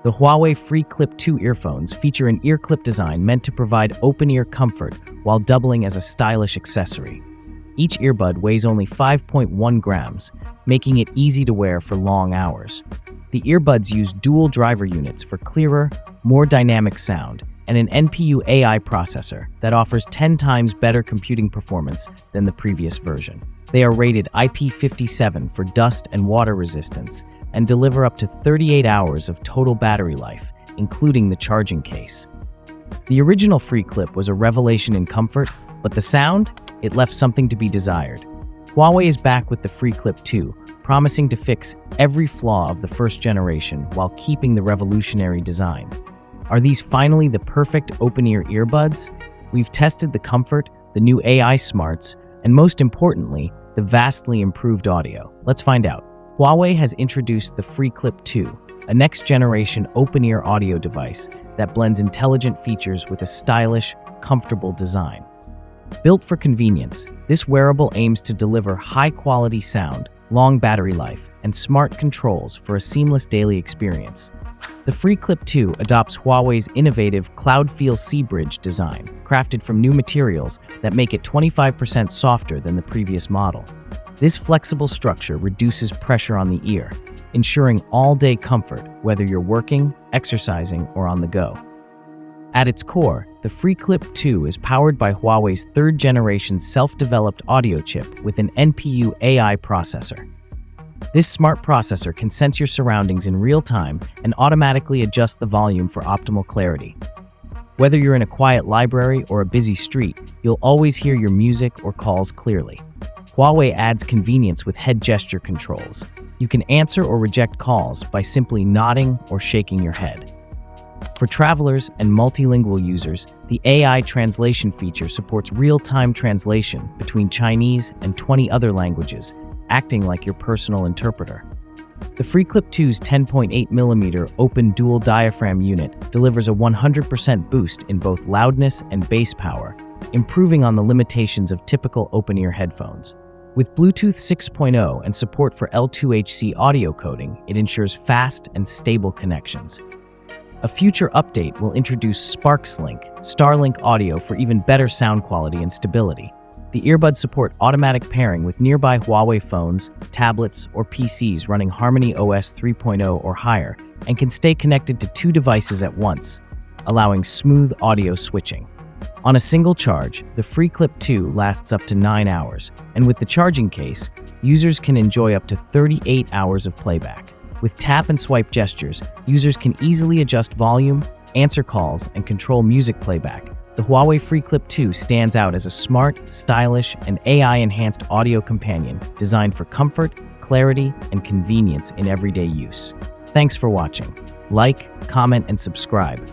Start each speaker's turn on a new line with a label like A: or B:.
A: The HUAWEI FreeClip 2 earphones feature an earclip design meant to provide open-ear comfort while doubling as a stylish accessory. Each earbud weighs only 5.1 grams, making it easy to wear for long hours. The earbuds use dual driver units for clearer, more dynamic sound, and an NPU AI processor that offers 10 times better computing performance than the previous version. They are rated IP57 for dust and water resistance and deliver up to 38 hours of total battery life, including the charging case. The original FreeClip was a revelation in comfort, but the sound? It left something to be desired. HUAWEI is back with the FreeClip 2, promising to fix every flaw of the first generation while keeping the revolutionary design. Are these finally the perfect open-ear earbuds? We've tested the comfort, the new AI smarts, and most importantly, the vastly improved audio. Let's find out. HUAWEI has introduced the FreeClip 2, a next-generation open-ear audio device that blends intelligent features with a stylish, comfortable design. Built for convenience, this wearable aims to deliver high-quality sound, long battery life, and smart controls for a seamless daily experience. The FreeClip 2 adopts HUAWEI's innovative CloudFeel C-Bridge design, crafted from new materials that make it 25% softer than the previous model. This flexible structure reduces pressure on the ear, ensuring all-day comfort whether you're working, exercising, or on the go. At its core, the FreeClip 2 is powered by HUAWEI's third-generation self-developed audio chip with an NPU AI processor. This smart processor can sense your surroundings in real time and automatically adjust the volume for optimal clarity. Whether you're in a quiet library or a busy street, you'll always hear your music or calls clearly. HUAWEI adds convenience with head gesture controls. You can answer or reject calls by simply nodding or shaking your head. For travelers and multilingual users, the AI translation feature supports real-time translation between Chinese and 20 other languages, acting like your personal interpreter. The FreeClip 2's 10.8mm open dual diaphragm unit delivers a 100% boost in both loudness and bass power, improving on the limitations of typical open-ear headphones. With Bluetooth 6.0 and support for L2HC audio coding, it ensures fast and stable connections. A future update will introduce Starlink audio for even better sound quality and stability. The earbuds support automatic pairing with nearby HUAWEI phones, tablets, or PCs running Harmony OS 3.0 or higher, and can stay connected to 2 devices at once, allowing smooth audio switching. On a single charge, the FreeClip 2 lasts up to 9 hours, and with the charging case, users can enjoy up to 38 hours of playback. With tap and swipe gestures, users can easily adjust volume, answer calls, and control music playback. The HUAWEI FreeClip 2 stands out as a smart, stylish, and AI-enhanced audio companion designed for comfort, clarity, and convenience in everyday use. Thanks for watching. Like, comment, and subscribe.